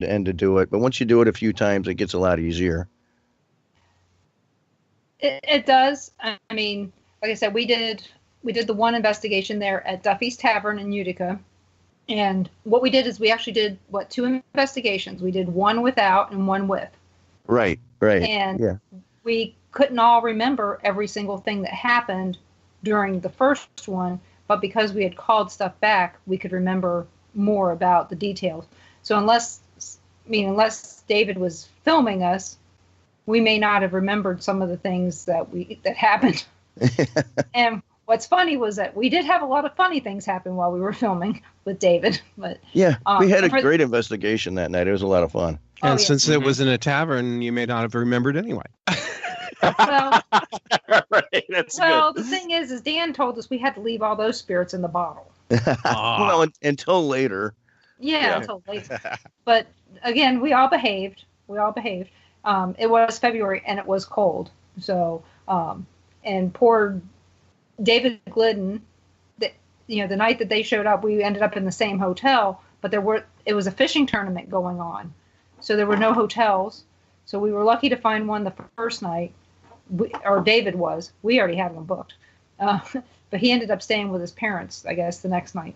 and to do it. But once you do it a few times, it gets a lot easier. It does. I mean, like I said, we did the one investigation there at Duffy's Tavern in Utica. And what we did is we actually did, two investigations. We did one without and one with. Right. And yeah. We couldn't all remember every single thing that happened during the first one, but because we had called stuff back, we could remember more about the details. So unless David was filming us, we may not have remembered some of the things that happened. And what's funny was that we did have a lot of funny things happen while we were filming with David. But yeah, we had a great investigation that night. It was a lot of fun. And since it was in a tavern, you may not have remembered anyway. Well, right, that's well, good. The thing is Dan told us we had to leave all those spirits in the bottle. Well, until later. Yeah, until later. But again, we all behaved. It was February and it was cold. So, and poor David Glidden, the night that they showed up, we ended up in the same hotel, but it was a fishing tournament going on. So there were no hotels. So we were lucky to find one the first night, or David was. We already had one booked. But he ended up staying with his parents, I guess, the next night.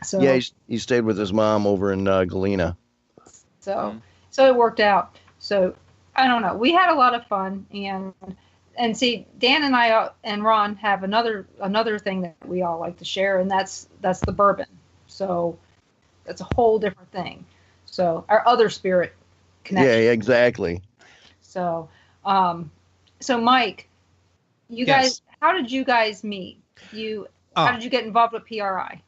So yeah, he stayed with his mom over in Galena. So it worked out. So I don't know. We had a lot of fun, and see, Dan and I and Ron have another thing that we all like to share, and that's the bourbon. So that's a whole different thing. So our other spirit connection. Yeah, exactly. So, so Mike, you guys, how did you guys meet? How did you get involved with PRI?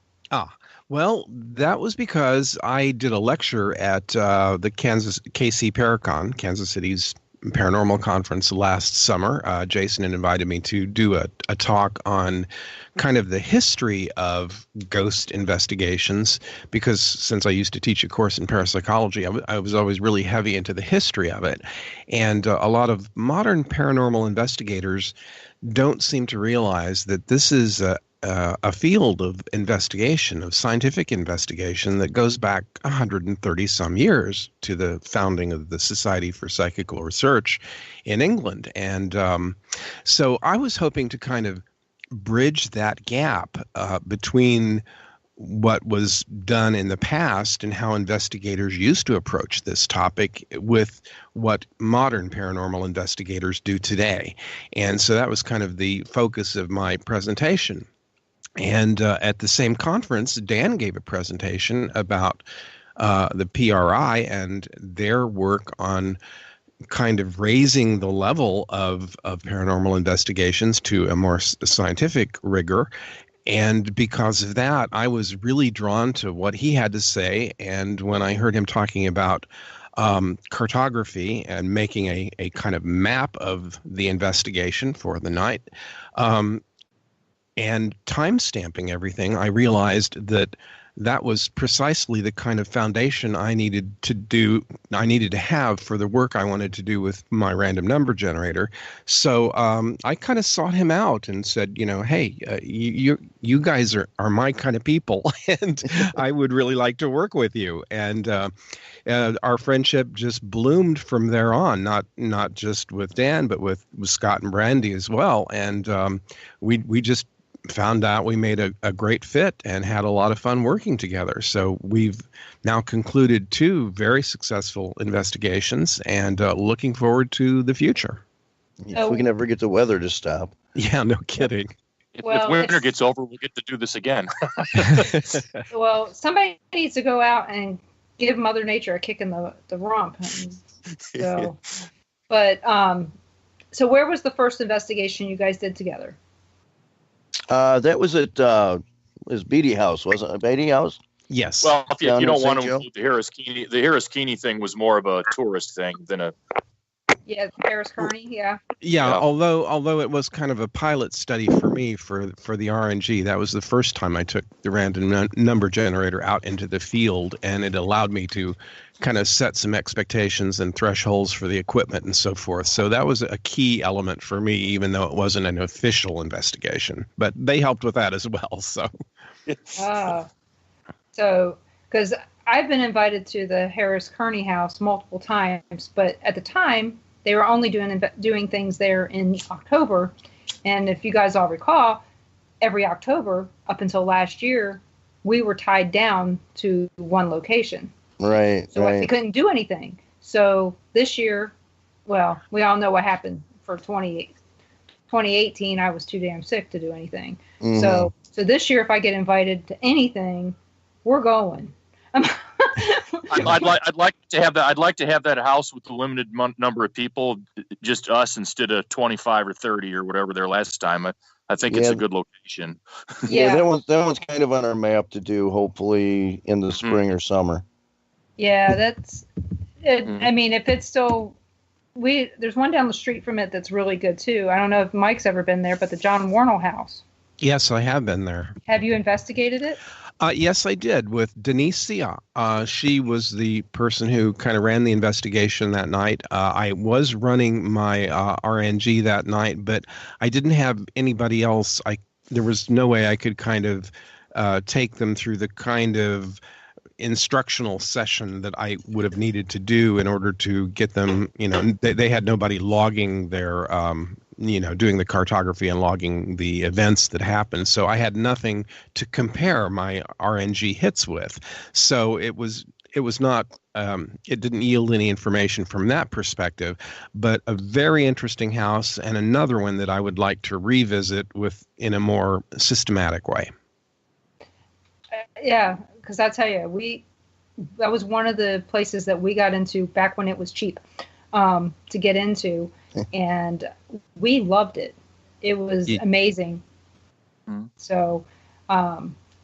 Well, that was because I did a lecture at the KC Paracon, Kansas City's paranormal conference last summer. Jason had invited me to do a talk on kind of the history of ghost investigations, because since I used to teach a course in parapsychology, I was always really heavy into the history of it. And a lot of modern paranormal investigators don't seem to realize that this is a field of investigation, of scientific investigation that goes back 130 some years to the founding of the Society for Psychical Research in England. And so I was hoping to kind of bridge that gap between what was done in the past and how investigators used to approach this topic with what modern paranormal investigators do today. And so that was kind of the focus of my presentation. And at the same conference, Dan gave a presentation about the PRI and their work on kind of raising the level of paranormal investigations to a more scientific rigor. And because of that, I was really drawn to what he had to say. And when I heard him talking about cartography and making a kind of map of the investigation for the night, and time stamping everything, I realized that was precisely the kind of foundation I needed to have for the work I wanted to do with my random number generator. So I kind of sought him out and said, hey, you guys are my kind of people, and I would really like to work with you. And our friendship just bloomed from there on, not just with Dan, but with Scott and Brandie as well. And we just found out we made a great fit and had a lot of fun working together. So we've now concluded 2 very successful investigations and looking forward to the future. If we can ever get the weather to stop. Yeah, no kidding. If winter gets over, we'll get to do this again. Well, somebody needs to go out and give Mother Nature a kick in the rump. So, but so where was the first investigation you guys did together? That was at his Beatty House, wasn't it? Beatty House? Yes. Well, if you don't want to Joe? include the Harris Keeney thing was more of a tourist thing than a. Yeah, Harris Kearney. Yeah. Yeah. Although it was kind of a pilot study for me for the RNG. That was the first time I took the random number generator out into the field, and it allowed me to kind of set some expectations and thresholds for the equipment and so forth. So that was a key element for me, even though it wasn't an official investigation. But they helped with that as well. So. So, because I've been invited to the Harris Kearney house multiple times, but at the time they were only doing things there in October. And if you guys all recall, every October up until last year, we were tied down to one location. Right. So right. we couldn't do anything. So this year, well, we all know what happened for 2018. I was too damn sick to do anything. Mhm. So this year, if I get invited to anything, we're going. I'd like to have that. I'd like to have that house with a limited number of people, just us instead of 25 or 30 or whatever their last time. I think it's Yeah. a good location. Yeah, that one's kind of on our map to do, hopefully in the spring or summer. Yeah, that's it. I mean, if it's still, there's one down the street from it that's really good too. I don't know if Mike's ever been there, but the John Warnell house. Yes, I have been there. Have you investigated it? Yes, I did with Denise. She was the person who kind of ran the investigation that night. I was running my RNG that night, but I didn't have anybody else. There was no way I could kind of take them through the kind of instructional session that I would have needed to do in order to get them, they had nobody logging their, doing the cartography and logging the events that happened. So I had nothing to compare my RNG hits with. So it was not, it didn't yield any information from that perspective, but a very interesting house and another one that I would like to revisit in a more systematic way. Yeah, because I tell you, that was one of the places that we got into back when it was cheap to get into, and we loved it. It was amazing. Mm-hmm. So,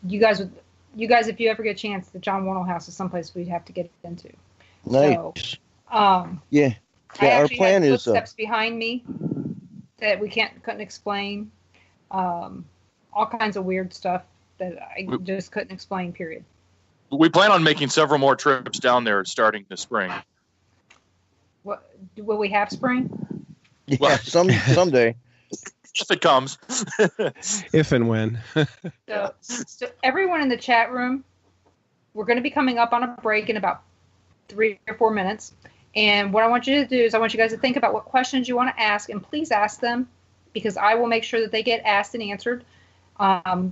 you guys, if you ever get a chance, the John Warnell house is someplace we'd have to get into. Nice. So, yeah. Our plan is footsteps behind me that we couldn't explain. All kinds of weird stuff that I just couldn't explain, period. We plan on making several more trips down there starting this spring. What, will we have spring? Yeah, well, someday. If it comes. If and when. So everyone in the chat room, we're going to be coming up on a break in about 3 or 4 minutes. And what I want you to do is I want you guys to think about what questions you want to ask, and please ask them, because I will make sure that they get asked and answered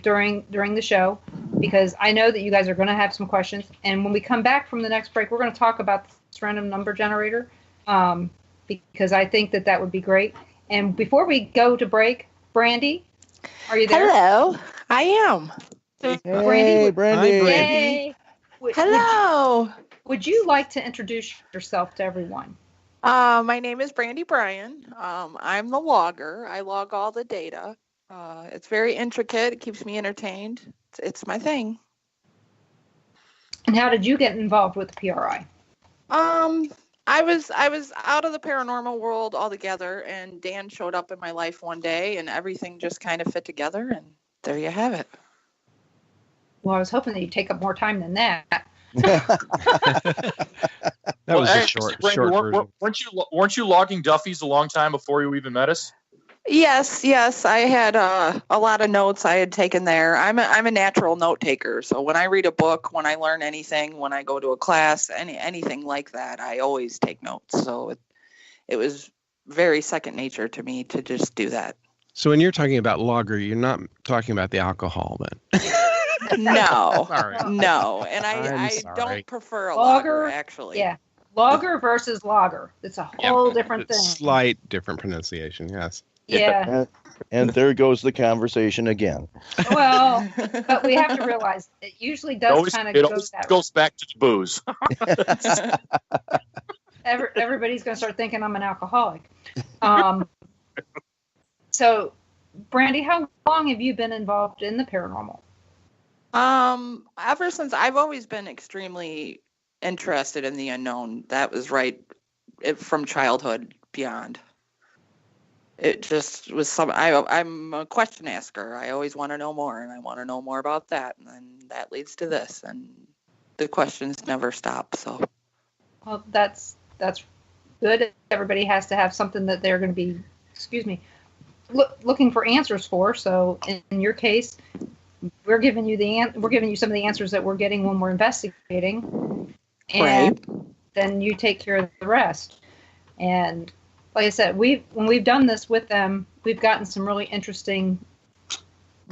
during the show, because I know that you guys are going to have some questions. And when we come back from the next break, we're going to talk about this random number generator, because I think that would be great. And before we go to break, Brandie, are you there? Hello, I am. So, hey, Brandie. Yay. Hello. Would you like to introduce yourself to everyone? My name is Brandie Bryan. I'm the logger. I log all the data. It's very intricate. It keeps me entertained. It's my thing. And how did you get involved with the PRI? I was out of the paranormal world altogether, and Dan showed up in my life one day, and everything just kind of fit together, and there you have it. Well, I was hoping that you'd take up more time than that. That was a short version. Weren't you logging Duffy's a long time before you even met us? Yes. I had a lot of notes I had taken there. I'm a natural note taker. So when I read a book, when I learn anything, when I go to a class, anything like that, I always take notes. So it was very second nature to me to just do that. So when you're talking about lager, you're not talking about the alcohol then? No. Sorry. No. And I don't prefer a lager, actually. Yeah. Lager versus lager. It's a whole different thing. Slight different pronunciation, yes. Yeah. And there goes the conversation again. Well, but we have to realize it usually does kind of go that goes back to the booze. Everybody's going to start thinking I'm an alcoholic. So, Brandie, how long have you been involved in the paranormal? Ever since I've always been extremely interested in the unknown. That was right from childhood beyond. It just was I'm a question asker. I always want to know more, and I want to know more about that, and then that leads to this, and the questions never stop. So, well, that's good. Everybody has to have something that they're going to be, looking for answers for. So, in your case, We're giving you some of the answers that we're getting when we're investigating, and Right. then you take care of the rest. And like I said, when we've done this with them, we've gotten some really interesting.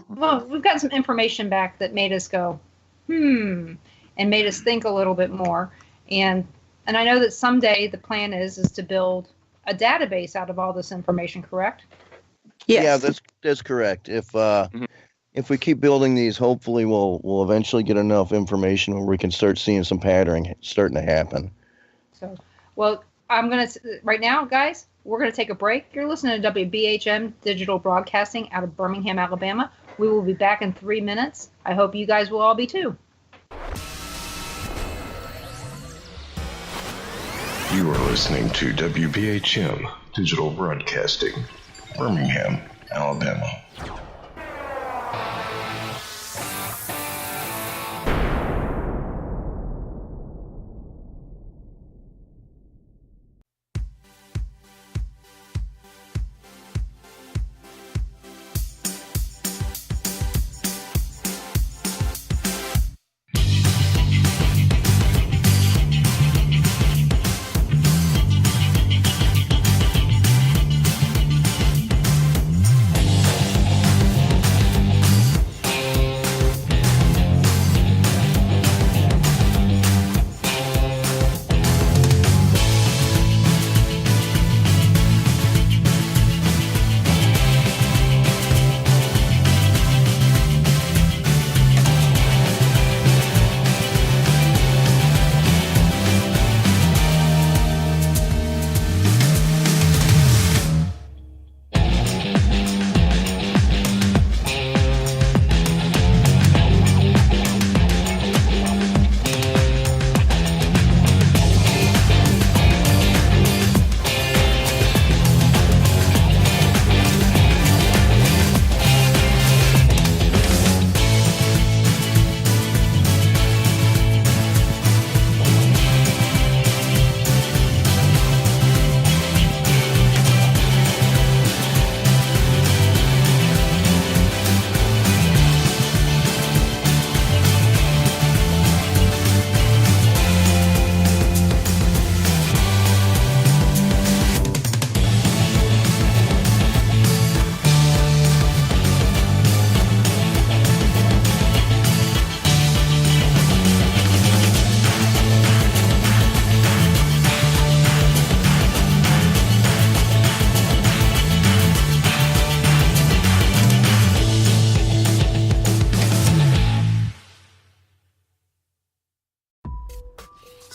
Well, we've gotten some information back that made us go, and made us think a little bit more. And I know that someday the plan is to build a database out of all this information. Correct? Yes. Yeah, that's correct. If we keep building these, hopefully we'll eventually get enough information where we can start seeing some patterning starting to happen. So, well, right now, guys, we're gonna take a break. You're listening to WBHM Digital Broadcasting out of Birmingham, Alabama. We will be back in 3 minutes. I hope you guys will all be too. You are listening to WBHM Digital Broadcasting, Birmingham, Alabama.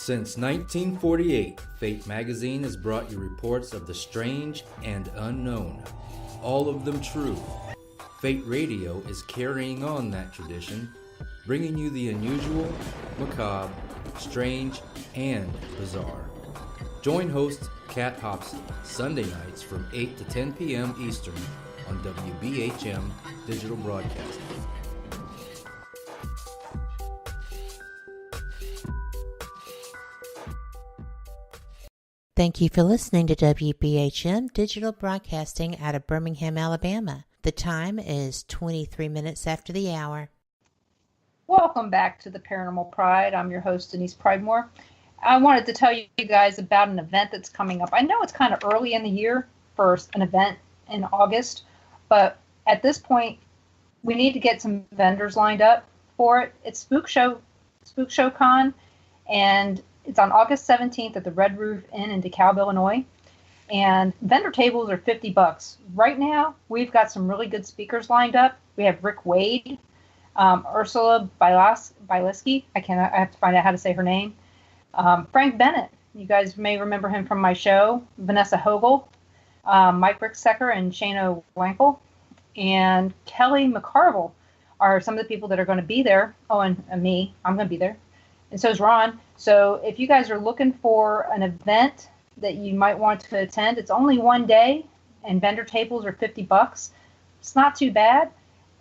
Since 1948, Fate magazine has brought you reports of the strange and unknown, all of them true. Fate Radio is carrying on that tradition, bringing you the unusual, macabre, strange, and bizarre. Join host Kat Hobson Sunday nights from 8 to 10 p.m. Eastern on WBHM Digital Broadcasting. Thank you for listening to WBHM Digital Broadcasting out of Birmingham, Alabama. The time is 23 minutes after the hour. Welcome back to the Paranormal Pride. I'm your host, Denise Pridemore. I wanted to tell you guys about an event that's coming up. I know it's kind of early in the year for an event in August, but at this point, we need to get some vendors lined up for it. It's Spook Show Con, and it's on August 17th at the Red Roof Inn in DeKalb, Illinois. And vendor tables are $50. Right now, we've got some really good speakers lined up. We have Rick Wade, Ursula Bileski. I have to find out how to say her name. Frank Bennett. You guys may remember him from my show. Vanessa Hogel, Mike Ricksecker, and Shana Wankel. And Kelly McCarville are some of the people that are going to be there. Oh, and me. I'm going to be there. And so is Ron. So if you guys are looking for an event that you might want to attend, it's only one day, and vendor tables are $50. It's not too bad.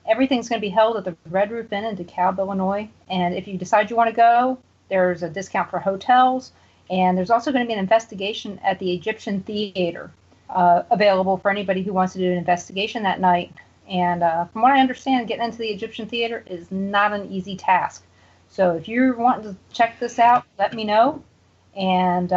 Everything's going to be held at the Red Roof Inn in DeKalb, Illinois. And if you decide you want to go, there's a discount for hotels. And there's also going to be an investigation at the Egyptian Theater available for anybody who wants to do an investigation that night. And from what I understand, getting into the Egyptian theater is not an easy task. So if you're wanting to check this out, let me know. And